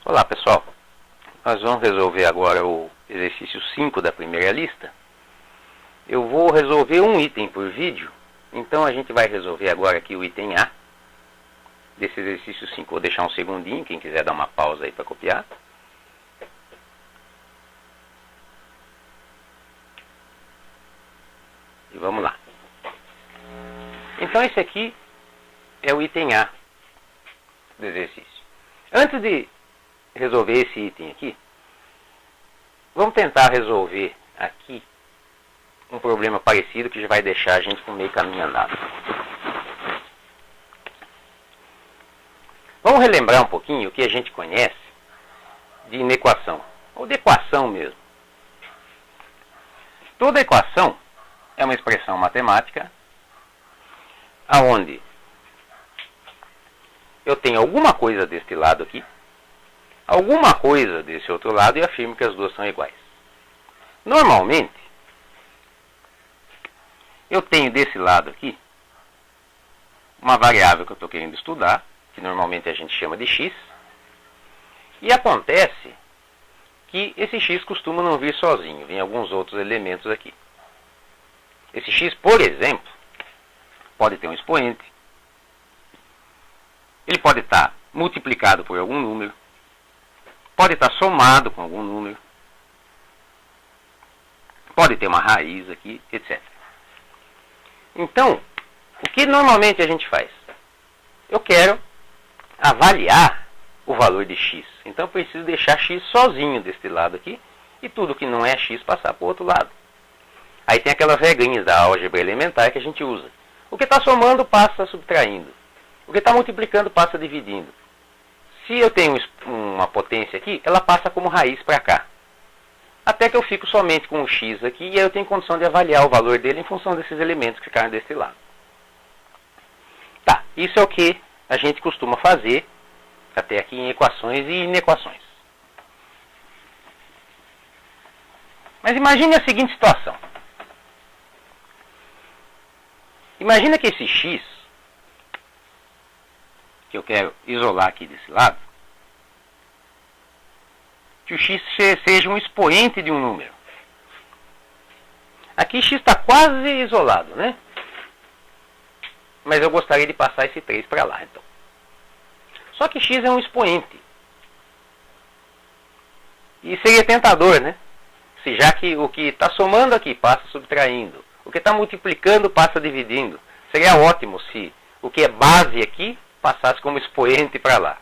Olá pessoal, nós vamos resolver agora o exercício 5 da primeira lista. Eu vou resolver um item por vídeo, então a gente vai resolver agora aqui o item A desse exercício 5. Vou deixar um segundinho, quem quiser dar uma pausa aí para copiar. E vamos lá. Então esse aqui é o item A do exercício. Antes de resolver esse item aqui, vamos tentar resolver aqui um problema parecido que já vai deixar a gente com meio caminho andado. Vamos relembrar um pouquinho o que a gente conhece de inequação, ou de equação mesmo. Toda equação é uma expressão matemática aonde eu tenho alguma coisa deste lado aqui, alguma coisa desse outro lado e afirmo que as duas são iguais. Normalmente, eu tenho desse lado aqui uma variável que eu estou querendo estudar, que normalmente a gente chama de x, e acontece que esse x costuma não vir sozinho, vem alguns outros elementos aqui. Esse x, por exemplo, pode ter um expoente, ele pode estar multiplicado por algum número, pode estar somado com algum número, pode ter uma raiz aqui, etc. Então, o que normalmente a gente faz? Eu quero avaliar o valor de x. Então eu preciso deixar x sozinho deste lado aqui e tudo que não é x passar para o outro lado. Aí tem aquelas regrinhas da álgebra elementar que a gente usa. O que está somando passa subtraindo. O que está multiplicando passa dividindo. Se eu tenho uma potência aqui, ela passa como raiz para cá. Até que eu fico somente com o x aqui, e aí eu tenho condição de avaliar o valor dele em função desses elementos que ficaram desse lado. Tá, isso é o que a gente costuma fazer até aqui em equações e inequações. Mas imagine a seguinte situação. Imagina que esse x, que eu quero isolar aqui desse lado, que o x seja um expoente de um número. Aqui x está quase isolado, né? Mas eu gostaria de passar esse 3 para lá, então. Só que x é um expoente. E seria tentador, né? Se já que o que está somando aqui passa subtraindo, o que está multiplicando passa dividindo. Seria ótimo se o que é base aqui passasse como expoente para lá.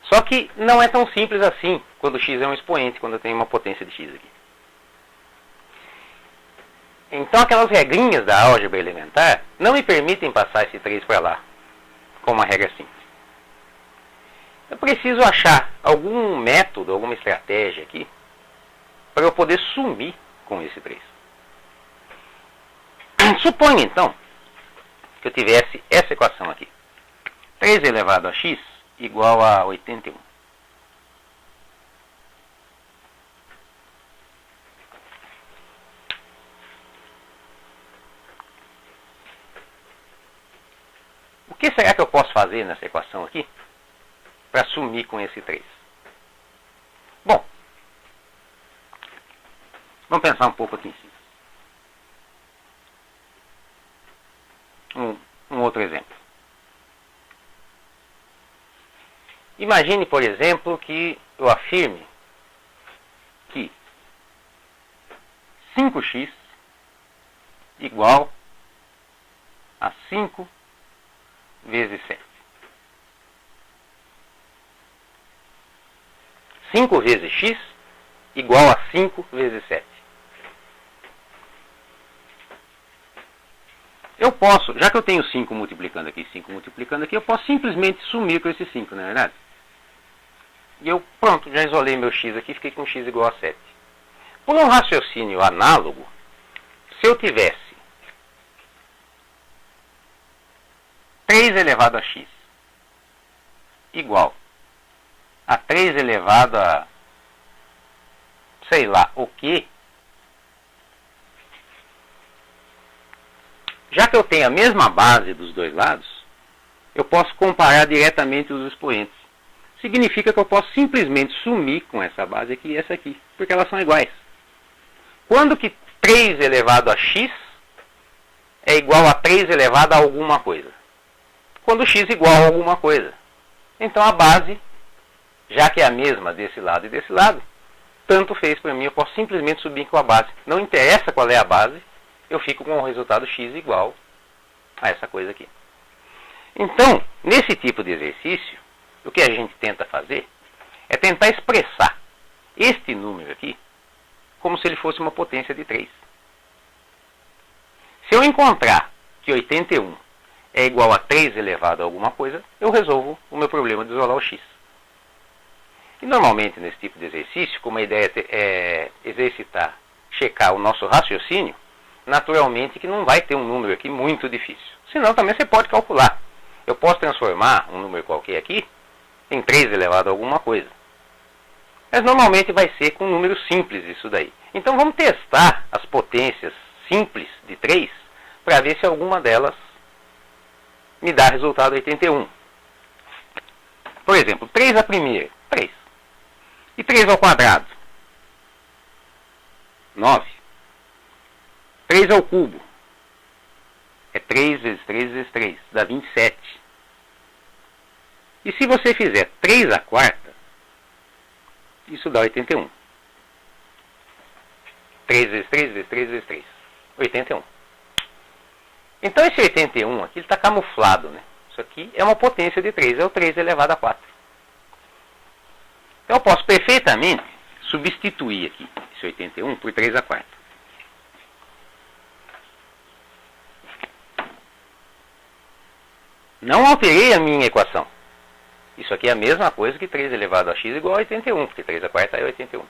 Só que não é tão simples assim quando x é um expoente, quando eu tenho uma potência de x aqui. Então aquelas regrinhas da álgebra elementar não me permitem passar esse 3 para lá, com uma regra simples. Eu preciso achar algum método, alguma estratégia aqui, para eu poder sumir com esse 3. Suponha então que eu tivesse essa equação aqui. 3 elevado a x igual a 81. O que será que eu posso fazer nessa equação aqui para sumir com esse 3? Bom, vamos pensar um pouco aqui em cima. Um outro exemplo. Imagine, por exemplo, que eu afirme que 5x igual a 5 vezes 7. 5 vezes x igual a 5 vezes 7. Eu posso, já que eu tenho 5 multiplicando aqui, 5 multiplicando aqui, eu posso simplesmente sumir com esse 5, não é verdade? E eu, pronto, já isolei meu x aqui, fiquei com x igual a 7. Por um raciocínio análogo, se eu tivesse 3 elevado a x igual a 3 elevado a sei lá o que, já que eu tenho a mesma base dos dois lados, eu posso comparar diretamente os expoentes. significa que eu posso simplesmente sumir com essa base aqui e essa aqui, porque elas são iguais. Quando que 3 elevado a x é igual a 3 elevado a alguma coisa? Quando x é igual a alguma coisa. Então a base, já que é a mesma desse lado e desse lado, tanto fez para mim, eu posso simplesmente subir com a base. Não interessa qual é a base, eu fico com o resultado x igual a essa coisa aqui. Então, nesse tipo de exercício, o que a gente tenta fazer é tentar expressar este número aqui como se ele fosse uma potência de 3. Se eu encontrar que 81 é igual a 3 elevado a alguma coisa, eu resolvo o meu problema de isolar o x. E normalmente nesse tipo de exercício, como a ideia é exercitar, checar o nosso raciocínio, naturalmente que não vai ter um número aqui muito difícil. Senão também você pode calcular. Eu posso transformar um número qualquer aqui em 3 elevado a alguma coisa. Mas normalmente vai ser com um número simples isso daí. Então vamos testar as potências simples de 3 para ver se alguma delas me dá resultado 81. Por exemplo, 3 a primeira, 3. E 3 ao quadrado? 9. 3 ao cubo? É 3 vezes 3 vezes 3, dá 27. E se você fizer 3 à quarta, isso dá 81. 3 vezes 3 vezes 3 vezes 3, 81. Então esse 81 aqui está camuflado, né? Isso aqui é uma potência de 3, é o 3 elevado a 4. Então eu posso perfeitamente substituir aqui esse 81 por 3 à quarta. Não alterei a minha equação. Isso aqui é a mesma coisa que 3 elevado a x igual a 81, porque 3 à quarta é 81.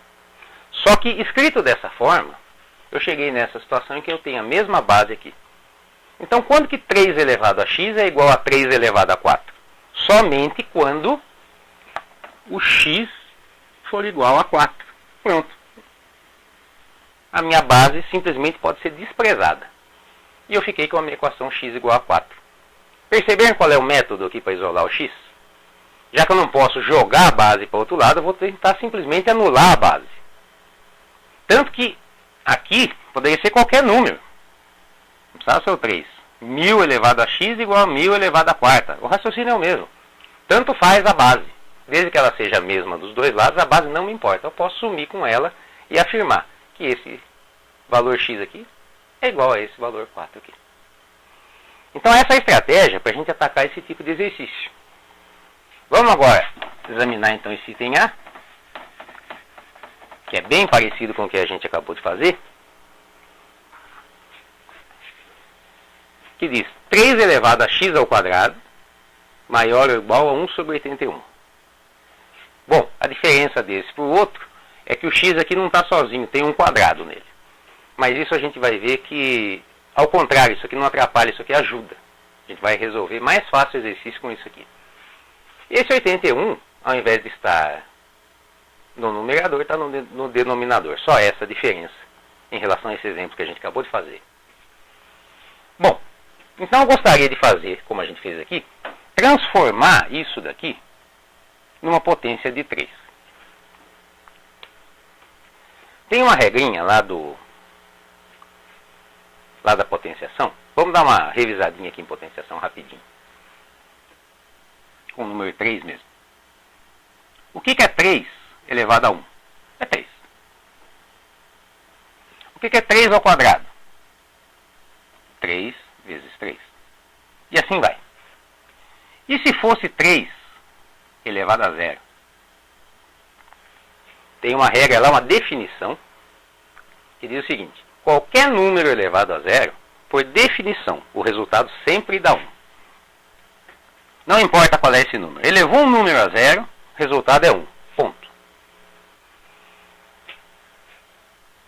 Só que escrito dessa forma, eu cheguei nessa situação em que eu tenho a mesma base aqui. Então quando que 3 elevado a x é igual a 3 elevado a 4? Somente quando o x for igual a 4. Pronto. A minha base simplesmente pode ser desprezada. E eu fiquei com a minha equação x igual a 4. Perceberam qual é o método aqui para isolar o x? Já que eu não posso jogar a base para o outro lado, eu vou tentar simplesmente anular a base. Tanto que aqui poderia ser qualquer número. Não precisava ser o 3. 1000 elevado a x igual a 1000 elevado a quarta. O raciocínio é o mesmo. Tanto faz a base. Desde que ela seja a mesma dos dois lados, a base não me importa. Eu posso sumir com ela e afirmar que esse valor x aqui é igual a esse valor 4 aqui. Então essa é a estratégia para a gente atacar esse tipo de exercício. Vamos agora examinar então esse item A, que é bem parecido com o que a gente acabou de fazer, que diz 3 elevado a x ao quadrado maior ou igual a 1 sobre 81. Bom, a diferença desse para o outro é que o x aqui não está sozinho, tem um quadrado nele. Mas isso a gente vai ver que, ao contrário, isso aqui não atrapalha, isso aqui ajuda. A gente vai resolver mais fácil o exercício com isso aqui. Esse 81, ao invés de estar no numerador, está no denominador. Só essa diferença em relação a esse exemplo que a gente acabou de fazer. Bom, então eu gostaria de fazer, como a gente fez aqui, transformar isso daqui numa potência de 3. Tem uma regrinha lá da potenciação. Vamos dar uma revisadinha aqui em potenciação rapidinho. Com o número 3 mesmo. O que é 3 elevado a 1? É 3. O que é 3 ao quadrado? 3 vezes 3. E assim vai. E se fosse 3 elevado a 0? Tem uma regra lá, uma definição, que diz o seguinte: qualquer número elevado a 0, por definição, o resultado sempre dá 1. Não importa qual é esse número. Elevou um número a 0, o resultado é 1. Ponto.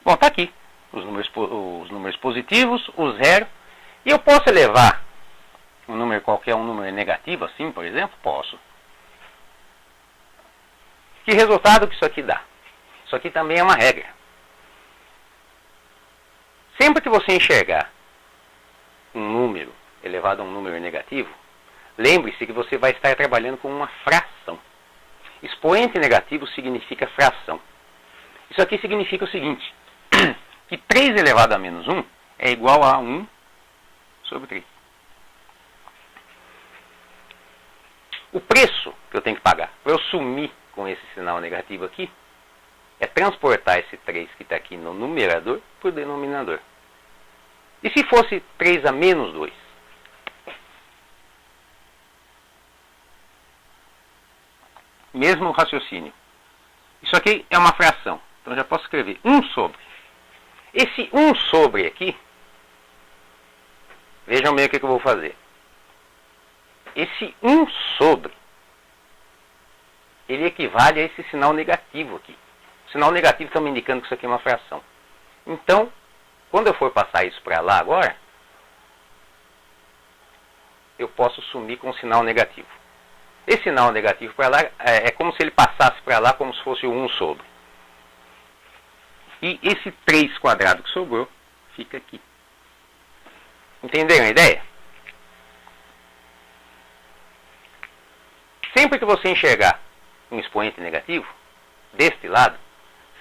Bom, está aqui. Os números positivos, o 0. E eu posso elevar um número qualquer, um número negativo, assim, por exemplo? Posso. Que resultado que isso aqui dá? Isso aqui também é uma regra. Sempre que você enxergar um número elevado a um número negativo, lembre-se que você vai estar trabalhando com uma fração. Expoente negativo significa fração. Isso aqui significa o seguinte, que 3 elevado a menos 1 é igual a 1 sobre 3. O preço que eu tenho que pagar para eu sumir com esse sinal negativo aqui é transportar esse 3 que está aqui no numerador para o denominador. E se fosse 3 a menos 2? Mesmo raciocínio. Isso aqui é uma fração. Então já posso escrever 1 sobre. Esse 1 sobre aqui, vejam bem o que eu vou fazer. Esse 1 sobre, ele equivale a esse sinal negativo aqui. O sinal negativo está me indicando que isso aqui é uma fração. Então, quando eu for passar isso para lá agora, eu posso sumir com o sinal negativo. Esse sinal negativo para lá é como se ele passasse para lá como se fosse o 1 sobre. E esse 3 quadrado que sobrou fica aqui. Entenderam a ideia? Sempre que você enxergar um expoente negativo, deste lado,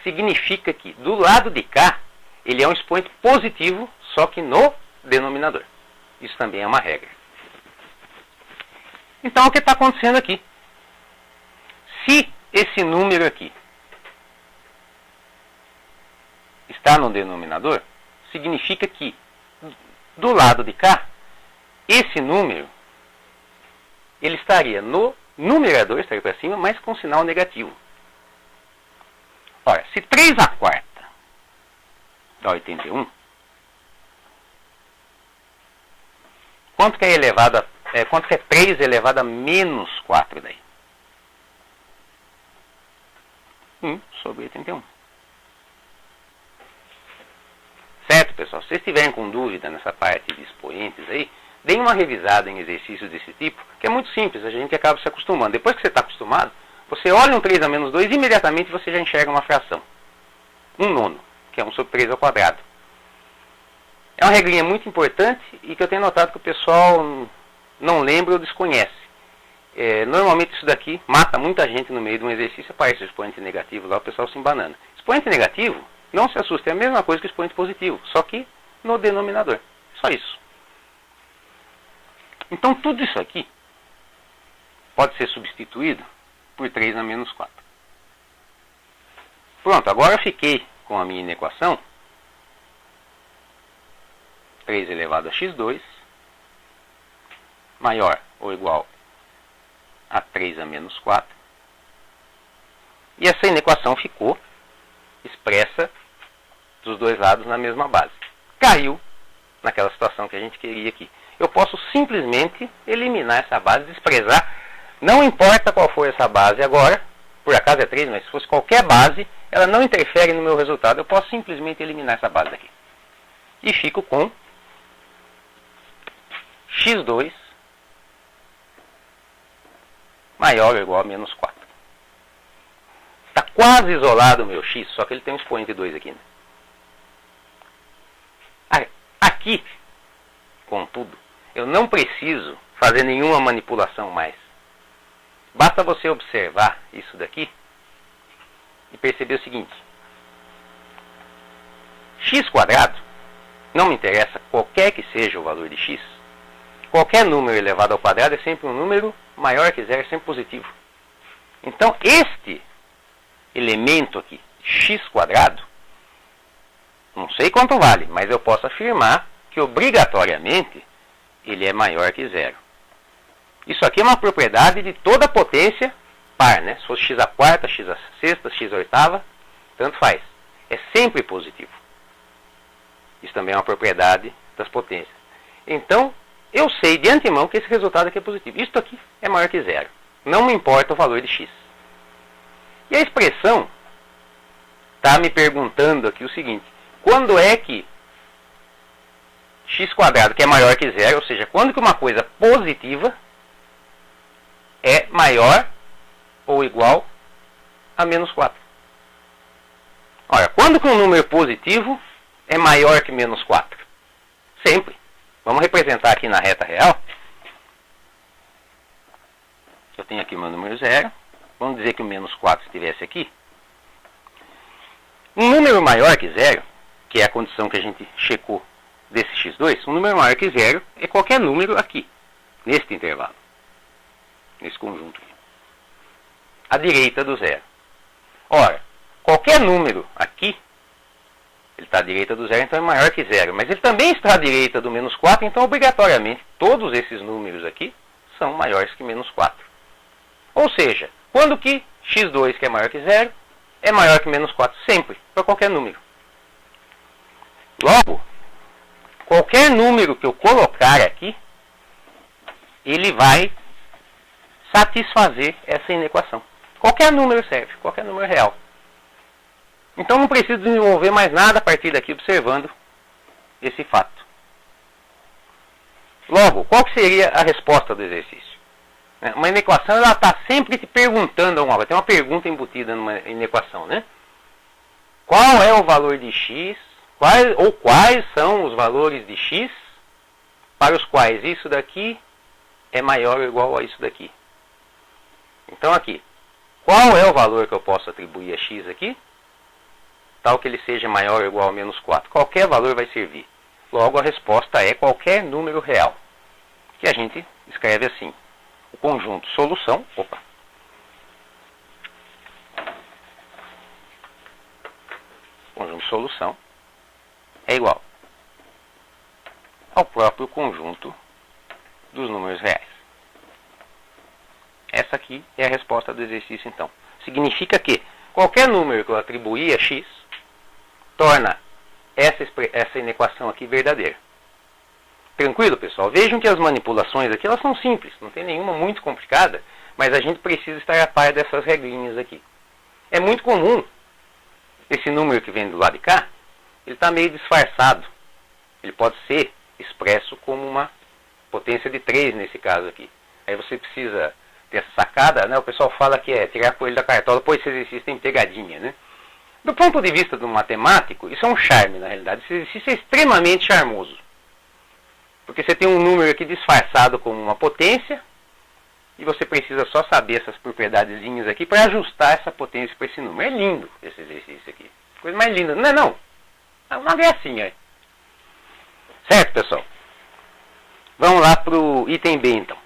significa que do lado de cá, ele é um expoente positivo, só que no denominador. Isso também é uma regra. Então, o que está acontecendo aqui? Se esse número aqui está no denominador, significa que do lado de cá, esse número, ele estaria no numerador, estaria para cima, mas com sinal negativo. Ora, se 3 a quarta dá 81, quanto que é elevado a quanto que é 3 elevado a menos 4 daí? 1 sobre 81. Certo, pessoal? Se vocês estiverem com dúvida nessa parte de expoentes aí, deem uma revisada em exercícios desse tipo, que é muito simples, a gente acaba se acostumando. Depois que você está acostumado, você olha um 3 a menos 2 e imediatamente você já enxerga uma fração. 1/9, que é 1 sobre 3 ao quadrado. É uma regrinha muito importante e que eu tenho notado que o pessoal não lembra ou desconhece. Normalmente isso daqui mata muita gente no meio de um exercício, aparece o expoente negativo lá, o pessoal se embanana. Expoente negativo, não se assuste, é a mesma coisa que o expoente positivo, só que no denominador. Só isso. Então tudo isso aqui pode ser substituído por 3 a menos 4. Pronto, agora eu fiquei com a minha inequação. 3 elevado a x2 maior ou igual a 3 a menos 4. E essa inequação ficou expressa dos dois lados na mesma base. Caiu naquela situação que a gente queria aqui. Eu posso simplesmente eliminar essa base, desprezar. Não importa qual for essa base agora, por acaso é 3, mas se fosse qualquer base, ela não interfere no meu resultado. Eu posso simplesmente eliminar essa base aqui. E fico com x2 maior ou igual a menos 4. Está quase isolado o meu x, só que ele tem um expoente 2 aqui. Né? Aqui, contudo, eu não preciso fazer nenhuma manipulação mais. Basta você observar isso daqui e perceber o seguinte. X quadrado, não me interessa qualquer que seja o valor de x. Qualquer número elevado ao quadrado é sempre um número maior que zero, é sempre positivo. Então, este elemento aqui, x quadrado, não sei quanto vale, mas eu posso afirmar que obrigatoriamente ele é maior que zero. Isso aqui é uma propriedade de toda potência par, né? Se fosse x a quarta, x a sexta, x a oitava, tanto faz. É sempre positivo. Isso também é uma propriedade das potências. Então, eu sei de antemão que esse resultado aqui é positivo. Isto aqui é maior que zero. Não me importa o valor de x. E a expressão está me perguntando aqui o seguinte. Quando é que x quadrado, que é maior que zero, ou seja, quando que uma coisa positiva é maior ou igual a menos 4? Ora, quando que um número positivo é maior que menos 4? Sempre. Vamos representar aqui na reta real. Eu tenho aqui o meu número 0, vamos dizer que o menos 4 estivesse aqui, um número maior que zero, que é a condição que a gente checou desse x2, um número maior que zero é qualquer número aqui, neste intervalo, nesse conjunto aqui, à direita do zero. Ora, qualquer número aqui, ele está à direita do zero, então é maior que zero, mas ele também está à direita do menos 4, então obrigatoriamente todos esses números aqui são maiores que menos 4. Ou seja, quando que x2, que é maior que zero, é maior que menos 4, sempre, para qualquer número. Logo, qualquer número que eu colocar aqui, ele vai satisfazer essa inequação. Qualquer número serve, qualquer número real. Então não preciso desenvolver mais nada a partir daqui observando esse fato. Logo, qual que seria a resposta do exercício? Uma inequação, ela está sempre te perguntando alguma coisa. Tem uma pergunta embutida numa inequação, né? Qual é o valor de x, quais são os valores de x para os quais isso daqui é maior ou igual a isso daqui. Então aqui, qual é o valor que eu posso atribuir a x aqui? Tal que ele seja maior ou igual a menos 4. Qualquer valor vai servir. Logo, a resposta é qualquer número real. Que a gente escreve assim. O conjunto solução, o conjunto solução é igual ao próprio conjunto dos números reais. Essa aqui é a resposta do exercício, então. Significa que qualquer número que eu atribuir a x torna essa inequação aqui verdadeira. Tranquilo, pessoal? Vejam que as manipulações aqui, elas são simples, não tem nenhuma muito complicada, mas a gente precisa estar a par dessas regrinhas aqui. É muito comum esse número que vem do lado de cá, ele está meio disfarçado. Ele pode ser expresso como uma potência de 3 nesse caso aqui. Aí você precisa ter essa sacada, né? O pessoal fala que é tirar coelho da cartola, pois esse exercício tem pegadinha, né? Do ponto de vista do matemático, isso é um charme, na realidade. Esse exercício é extremamente charmoso. Porque você tem um número aqui disfarçado como uma potência, e você precisa só saber essas propriedadezinhas aqui para ajustar essa potência para esse número. É lindo esse exercício aqui. Coisa mais linda. Não é não? É uma gracinha. Certo, pessoal? Vamos lá para o item B, então.